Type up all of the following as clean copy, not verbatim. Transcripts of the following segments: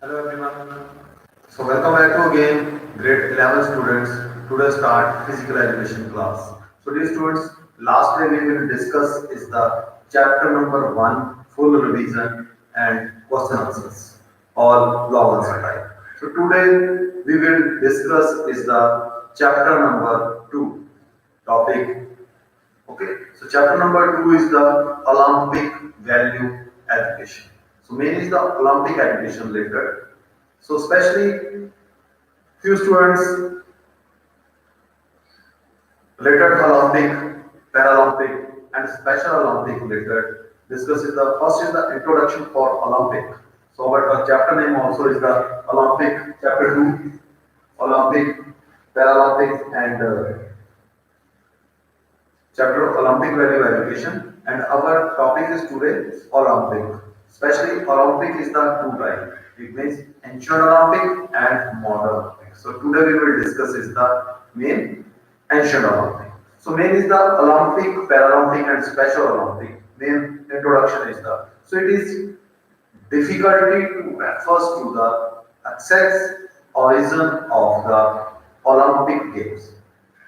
Hello everyone. So welcome back to again grade 11 students. Today start physical education class. So dear students, last day we will discuss is the chapter number 1 full revision and question answers all long answer type. So today we will discuss is the chapter number 2 topic. Okay, so chapter number 2 is the Olympic value education. So main is the Olympic education related. So especially few students related Olympic, Paralympic and Special Olympic related. Discuss is the first is the introduction for Olympic. So our chapter name also is the Olympic chapter 2, Olympic, Paralympic and chapter Olympic value education and our topic is today Olympic. Especially Olympic is the two type. It means ancient Olympic and modern Olympic. So today we will discuss is the main ancient Olympic. So main is the Olympic, Paralympic and Special Olympic. Main introduction is the so it is difficulty to refers to the exact origin of the Olympic Games.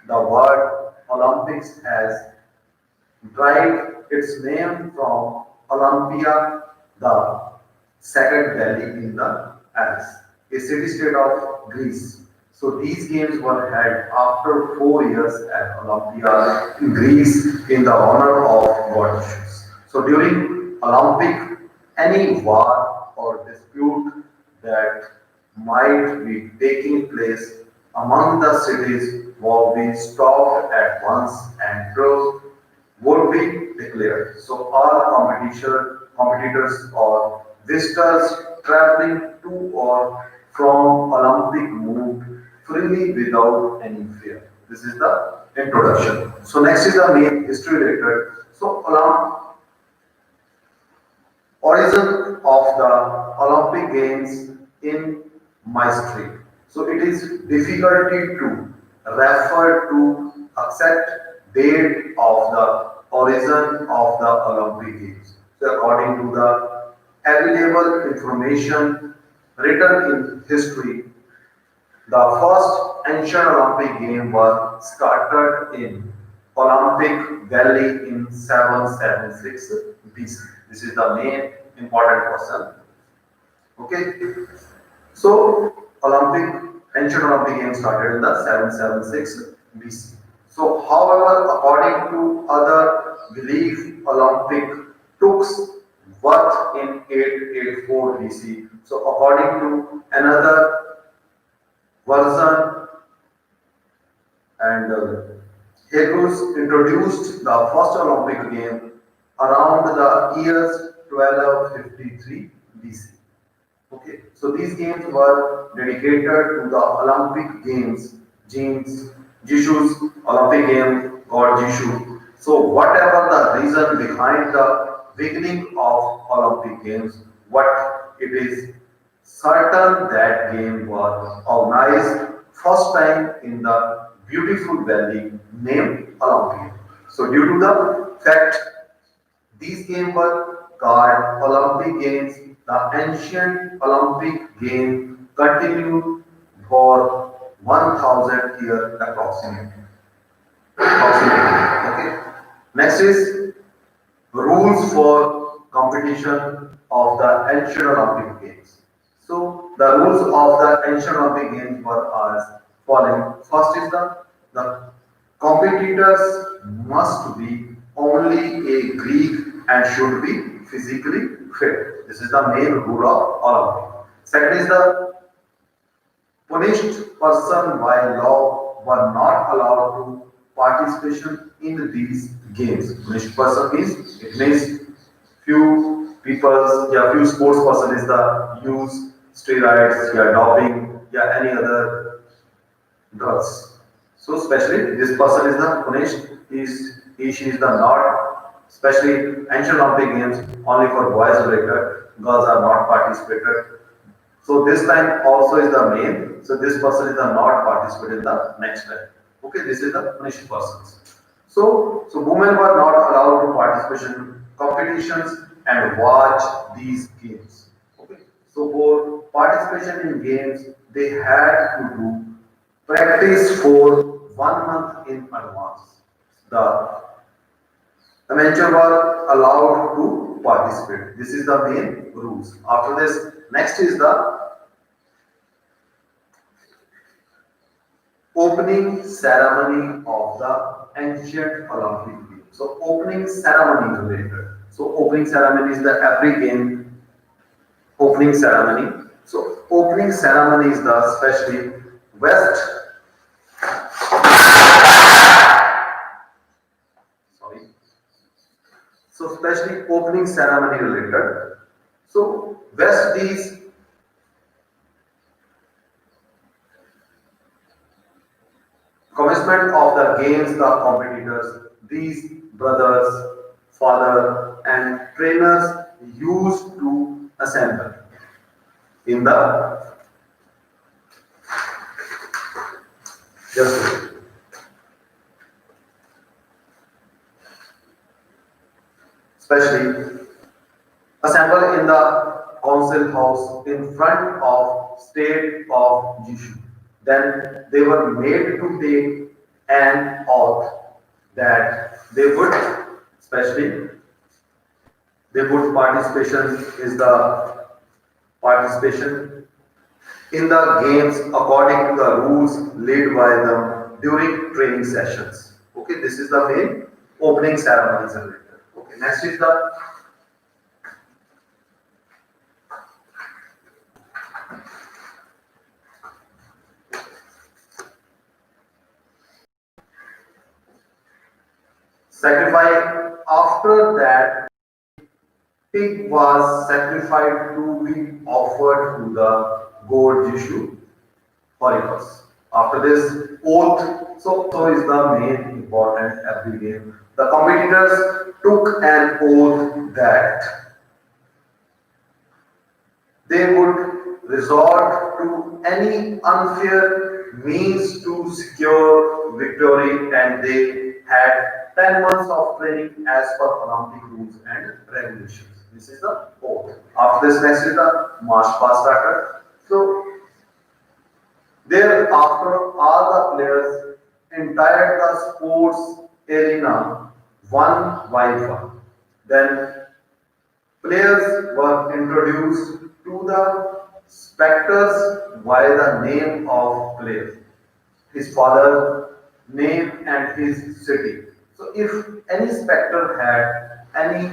The word Olympics has derived its name from Olympia, the second valley in the Athens, a city-state of Greece. So these games were held after 4 years at Olympia in Greece in the honor of god Zeus. So during Olympic, any war or dispute that might be taking place among the cities will be stopped at once and truce would be declared. So all competitors or visitors traveling to or from Olympic moved freely without any fear. This is the introduction. So next is the main history related. So origin of the Olympic Games in mystery. So it is difficulty to refer to exact date of the origin of the Olympic Games. So according to the available information written in history, the first ancient Olympic game was started in Olympic Valley in 776 BC. This is the main important question. Okay, so ancient Olympic games started in the 776 BC. So, however, according to other belief, Olympic took birth in 884 BC. So, according to another version, and Hebrews introduced the first Olympic game around the years 1253 BC. Okay, so these games were dedicated to the Olympic Games, Jishu's Olympic game, God Jishu. So whatever the reason behind the beginning of Olympic Games, what it is certain that game was organized first time in the beautiful valley named Olympia. So due to the fact these games were called Olympic Games. The ancient Olympic game continued for 1000 years approximately. Okay. Next is rules for competition of the ancient Olympic Games. So the rules of the ancient Olympic Games were as following. First is the competitors must be only a Greek and should be physically fit. This is the main rule of Olympic. Second is the punished person by law were not allowed to participation in these games. Punished person means few sports person is the use steroids, doping, any other drugs. So especially this person is the punished, she is the not, especially ancient Olympic games only for boys related, girls are not participated. So this time also is the main, so this person is the not participate in the next time. Okay, this is the punished persons. So women were not allowed to participate in competitions and watch these games. Okay, so for participation in games, they had to do practice for 1 month in advance. The amateur were allowed to participate. This is the main rules. After this, next is the opening ceremony of the ancient Olympic Games. So opening ceremony related. So opening ceremony is the every game opening ceremony. So opening ceremony is the especially West, sorry. So especially opening ceremony related. So West Indies commencement of the games, the competitors, these brothers, father, and trainers used to assemble in the just especially assemble in the council house in front of state of Jishu. Then they were made to take an oath that they would, especially they would participation is the participation in the games according to the rules laid by them during training sessions. Okay, this is the main opening ceremonies and later. Okay, next is the sacrifice. After that, pig was sacrificed to be offered to the god Jishu Horicus. After this oath, so is the main important every game. The competitors took an oath that they would resort to any unfair means to secure victory, and they had 10 months of training as per Olympic rules and regulations. This is the oath. After this, next is the march past started. So thereafter, all the players entered the sports arena one by one. Then players were introduced to the spectators by the name of player, his father, name, and his city. So, if any spectator had any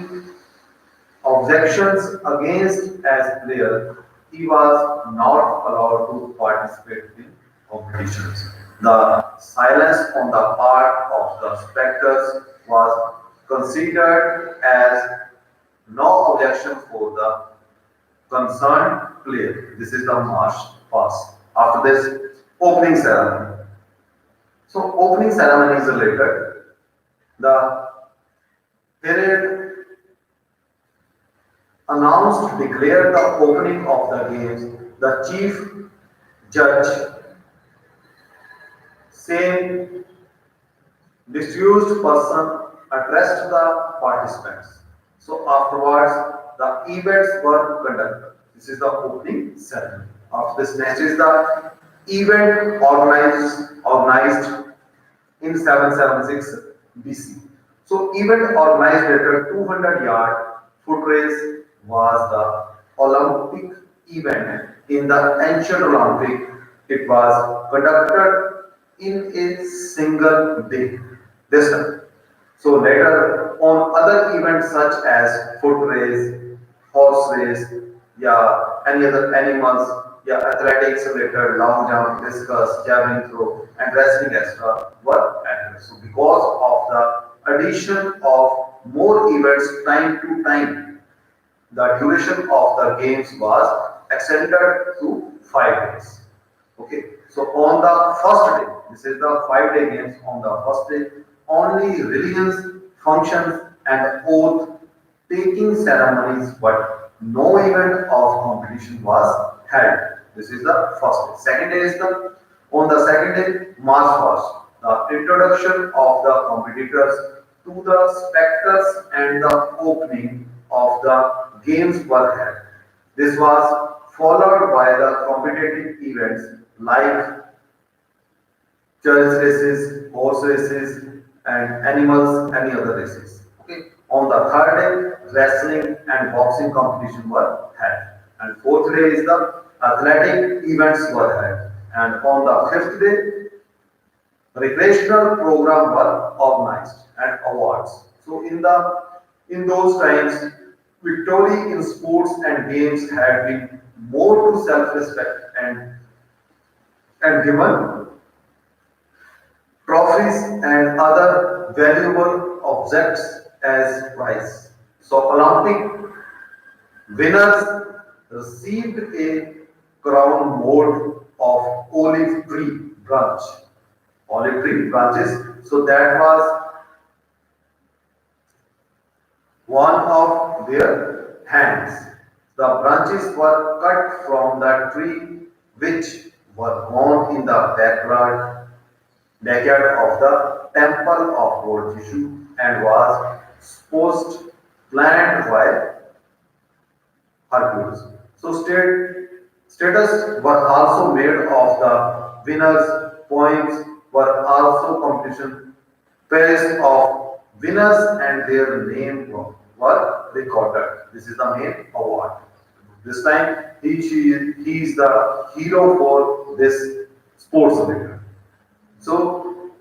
objections against as player, he was not allowed to participate in competitions. The silence on the part of the spectators was considered as no objection for the concerned player. This is the march pass. After this, opening ceremony. So, opening ceremony is related. The period announced declared the opening of the games. The chief judge, same disused person, addressed the participants. So afterwards, the events were conducted. This is the opening ceremony. After this, next is the event organized in 776 BC. So event organized at a 200-yard foot race was the Olympic event. In the ancient Olympic, it was conducted in a single day. This time. So later on other events such as foot race, horse race, yeah, any other animals, yeah, athletics related, long jump, discus, javelin throw, and wrestling extra were added. So because of the addition of more events time to time, the duration of the games was extended to 5 days. Okay, so on the first day, This is the 5 day games. On the first day, only religions, functions, and oath taking ceremonies, but no event of competition was held. This is the first day. Second day is the on the second day, March first, the introduction of the competitors to the specters and the opening of the games were held. This was followed by the competitive events like chariot races, horse races, and animals, any other races. Okay. On the third day, wrestling and boxing competition were held. And fourth day is the athletic events were held. And on the fifth day, recreational program were organized and awards. So in those times, victory in sports and games had been more to self-respect and given trophies and other valuable objects as prize. So Olympic winners received a crown made of olive tree branches. So that was one of their hands. The branches were cut from the tree which were grown in the backyard of the temple of Lord Vishnu and was supposed planned by Hercules. So status were also made of the winners' points were also competition pairs of winners and their name were recorded. This is the main award. This time he is the hero for this sports event. So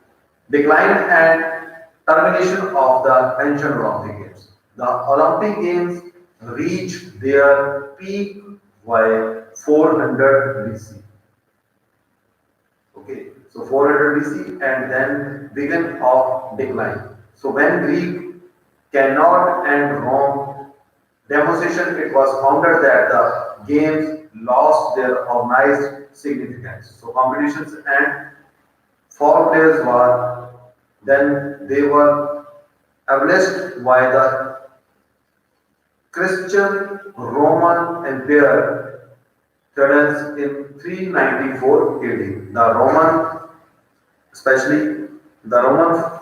decline and termination of the ancient Olympic Games. The Olympic Games reached their peak by 400 BC. Okay, so 400 BC and then began of decline. So when Greek cannot and Rome demonstration, it was founded that the games lost their organized significance. So competitions and four players were then they were abolished by the Christian Roman Emperor Terence in 394 AD. The Roman, especially the Roman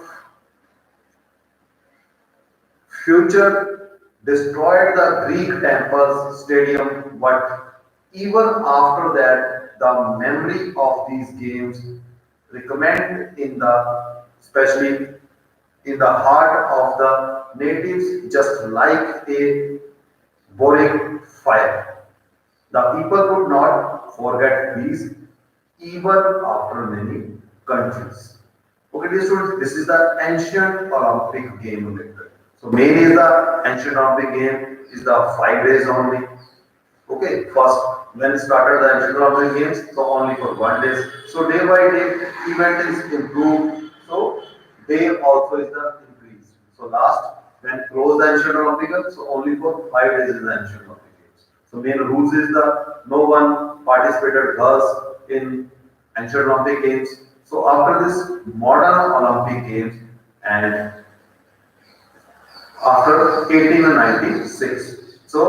future destroyed the Greek temples, stadium, but even after that, the memory of these games recommend in the especially in the heart of the natives just like a boring fire. The people could not forget these even after many countries. Okay, dear students, this is the ancient Olympic game method. So main is the ancient Olympic game is the 5 days only. Okay, first when it started the ancient Olympic games, so only for 1 day. So day by day, event is improved. So day also is the increase. So last when close the ancient Olympic games, so only for 5 days is the ancient Olympic games. So main rules is the no one participated thus in ancient Olympic games. So after this modern Olympic games and after 1896. So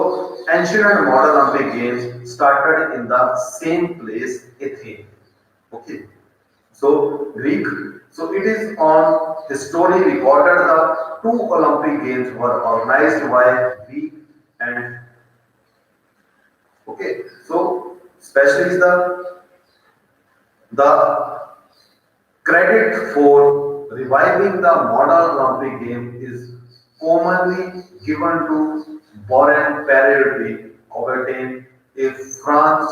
ancient and modern Olympic games started in the same place, Athens. Okay. So Greek. So it is on history recorded the two Olympic games were organized by Greek and okay. So especially the credit for reviving the modern Olympic game is commonly given to Boran Parody Coubertin, a French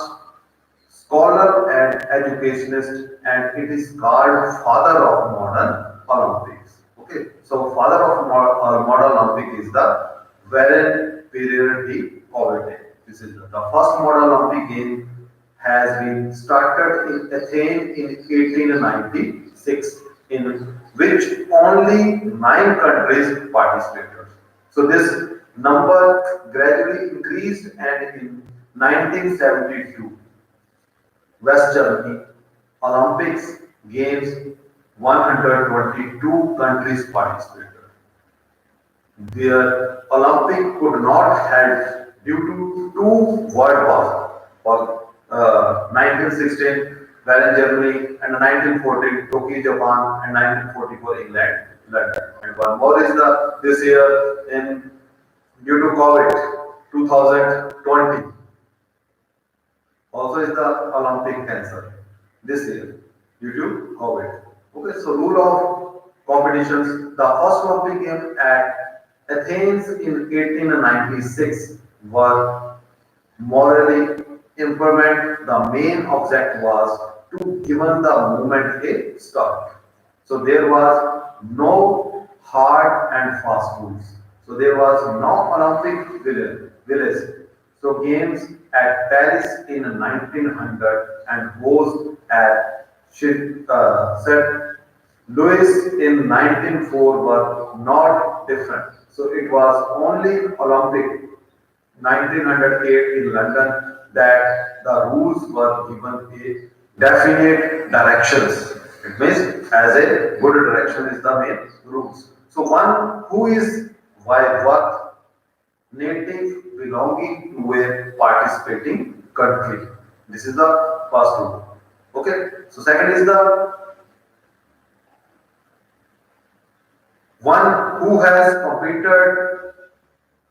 scholar and educationist, and it is called father of modern Olympics. Okay, so father of modern Olympic is the Boran Parody Coubertin. This is the first modern Olympic game has been started in Athens in 1896, in which only 9 countries participated. So this number gradually increased and in 1972, West Germany Olympics Games, 122 countries participated. Their Olympic could not held due to two world wars for 1916 Berlin Germany and 1914 Tokyo Japan and 1944 England London, and one more is the this year in due to COVID 2020 also is the Olympic cancelled this year due to COVID. Okay, so rule of competitions. The first Olympic game at Athens in 1896 was morally implement. The main object was to given the movement a start. So there was no hard and fast rules. So there was no Olympic village. So games at Paris in 1900 and was at St. Louis in 1904 were not different. So it was only Olympic 1908 in London that the rules were given a definite directions. It means as a good direction is the main rules. So one who is by birth native belonging to a participating country. This is the first rule. Okay. So second is the one who has competed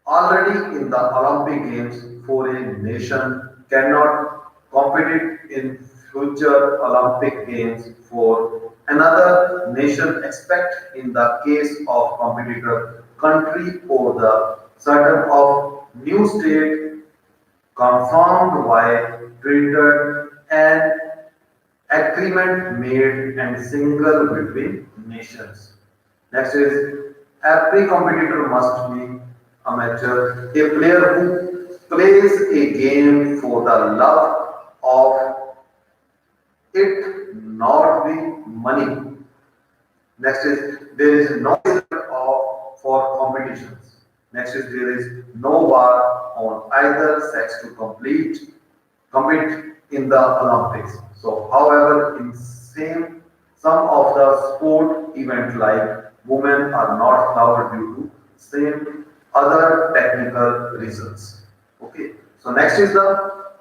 already in the Olympic Games for a nation cannot compete in future Olympic Games for another nation except in the case of competitor country or the certain of new state confirmed by treated and agreement made and single between nations. Next is every competitor must be amateur, a player who plays a game for the love of it, not the money. Next is there is no of for competitions. Next is there is no bar on either sex to compete in the Olympics. So, however, in some of the sport event like women are not allowed due to same other technical reasons. Okay. So next is the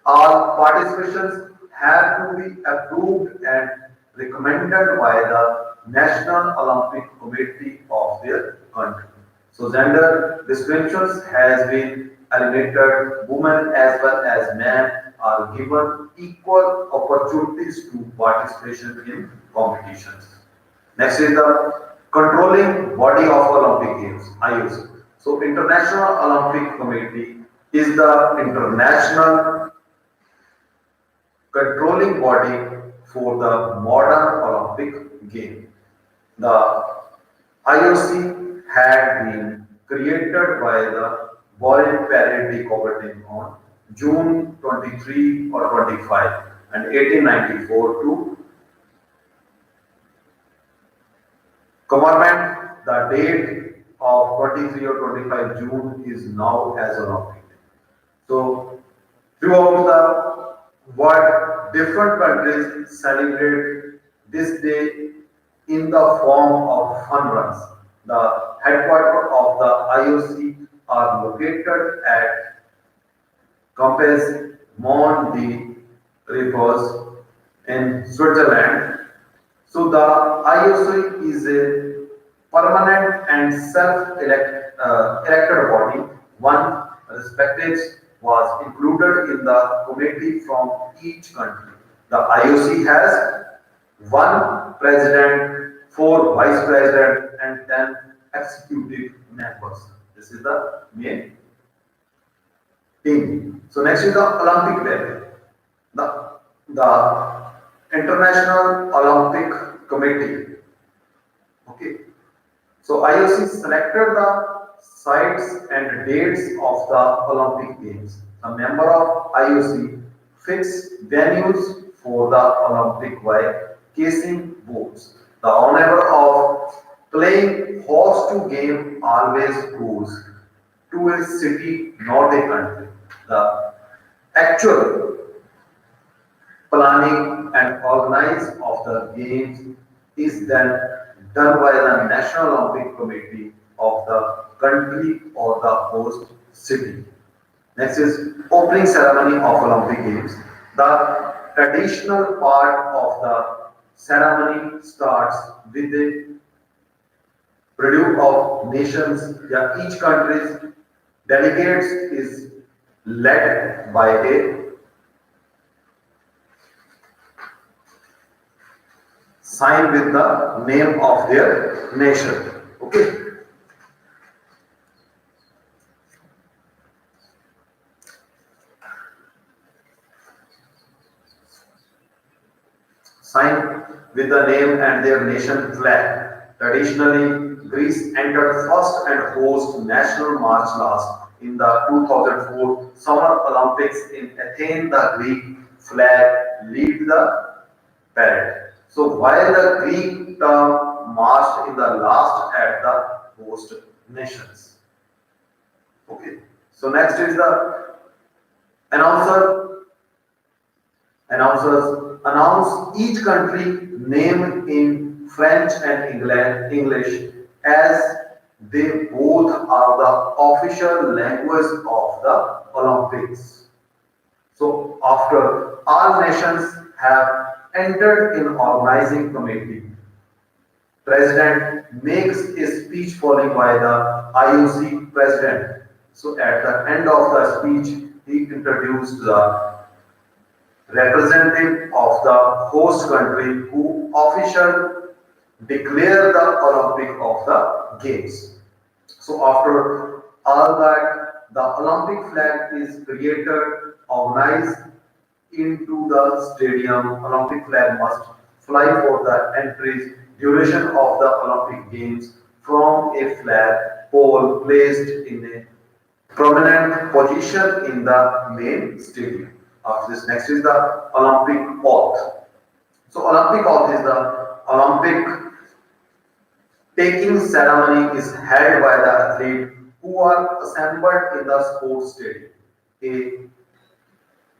all participations have to be approved and recommended by the National Olympic Committee of their country. So gender distinctions has been eliminated. Women as well as men are given equal opportunities to participation in competitions. Next is the controlling body of Olympic Games, IOC. So International Olympic Committee is the international controlling body for the modern Olympic game. The IOC had been created by the voluntary cooperating on June 23 or 25 and 1894 to commemorate the date of 23 or 25 June is now as Olympic. So throughout the world, different countries celebrate this day in the form of fun runs. The headquarters of the IOC are located at Campes Mont de Repos in Switzerland. So the IOC is a permanent and self-elected body. One respective was included in the committee from each country. The IOC has one president, four vice president, and 10 executive members. This is the main team. So next is the Olympic level. The International Olympic Committee. Okay. So IOC selected the sites and dates of the Olympic Games. A member of IOC fixed venues for the Olympic by casing votes. The honor of playing host to game always goes to a city, not a country. The actual planning and organize of the games is then done by the National Olympic Committee of the country or the host city. Next is opening ceremony of Olympic Games. The traditional part of the ceremony starts with a preview of nations. Yeah, each country's delegates is led by a sign with the name of their nation. Okay. Sign with the name and their nation flag. Traditionally, Greece entered first and host national march last in the 2004 Summer Olympics in Athens. The Greek flag lead the parade. So while the Greek term marched in the last at the host nations. Okay. So next is the announcer. Announcers announce each country name in French and English as they both are the official language of the Olympics. So after all nations have entered in organizing committee, President makes a speech followed by the IOC President. So at the end of the speech, he introduced the representative of the host country who officially declare the Olympic of the Games. So after all that, the Olympic flag is created, organized into the stadium. Olympic flag must fly for the entries duration of the Olympic Games from a flag pole placed in a prominent position in the main stadium. After this, next is the Olympic oath. So Olympic oath is the Olympic taking ceremony is held by the athlete who are assembled in the sports stadium.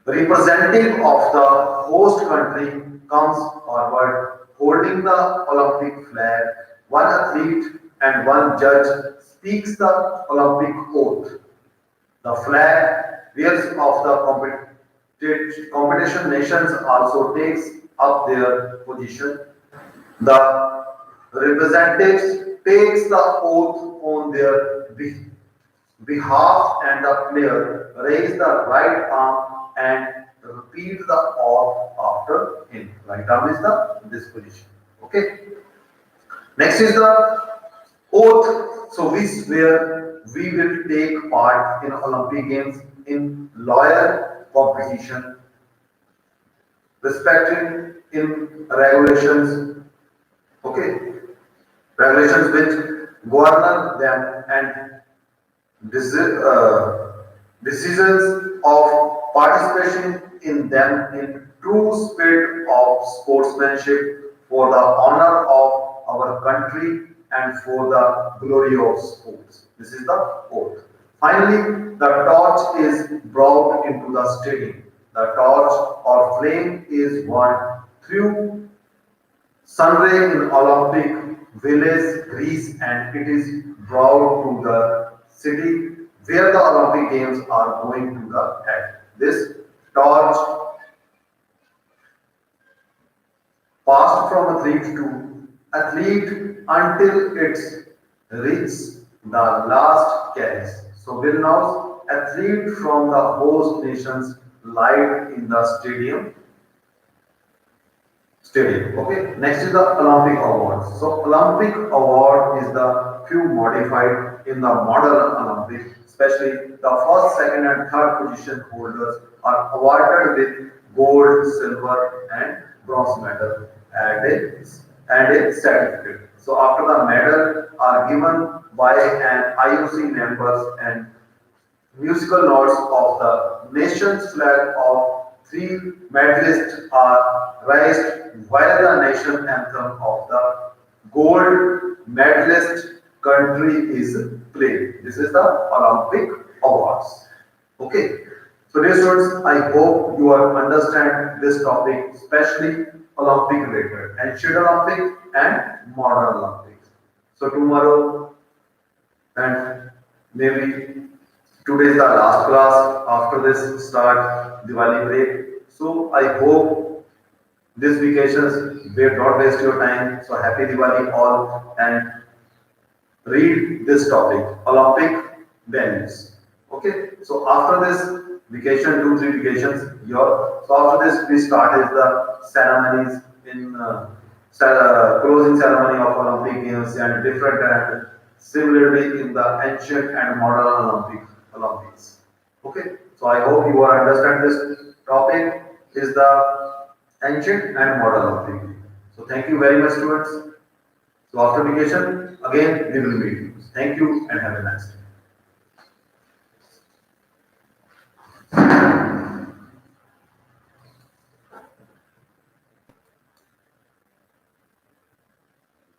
A representative of the host country comes forward holding the Olympic flag. One athlete and one judge speaks the Olympic oath. The flag wears of the competition nations also takes up their position. The representatives takes the oath on their behalf and the player raise the right arm and repeat the oath after him. Right arm is the this position. Okay. Next is the oath. So this where we will take part in Olympic Games in lawyer competition, respecting in regulations. Okay, regulations which govern them and decisions of participation in them in true spirit of sportsmanship for the honor of our country and for the glory of sports. This is the oath. Finally, the torch is brought into the stadium. The torch or flame is one through sunray in Olympic Village, Greece, and it is brought to the city where the Olympic Games are going to the head. This torch passed from athlete to athlete until it's reaches the last carries. So will now athlete from the host nations light in the stadium. Okay. Next is the Olympic awards. So Olympic award is the few modified in the modern Olympic, especially the first, second, and third position holders are awarded with gold, silver, and bronze medal and a certificate. So after the medal are given by an IOC members and musical notes of the nation's flag of three medalists are raised while the nation anthem of the gold medalist country is played. This is the Olympic awards. Okay. So dear students, I hope you are understand this topic, especially Olympic related, ancient Olympic and modern Olympics. So tomorrow and maybe today is the last class. After this start Diwali break. So I hope this vacations will not waste your time. So happy Diwali all and read this topic, Olympic venues. Okay, so after this vacation, 2, 3 vacations, so after this we start is the ceremonies in closing ceremony of Olympic Games and different and similarly in the ancient and modern Olympics. Okay, so I hope you are understand this topic is the ancient and modern Olympic. So thank you very much students. So after vacation, again we will meet you. Thank you and have a nice day.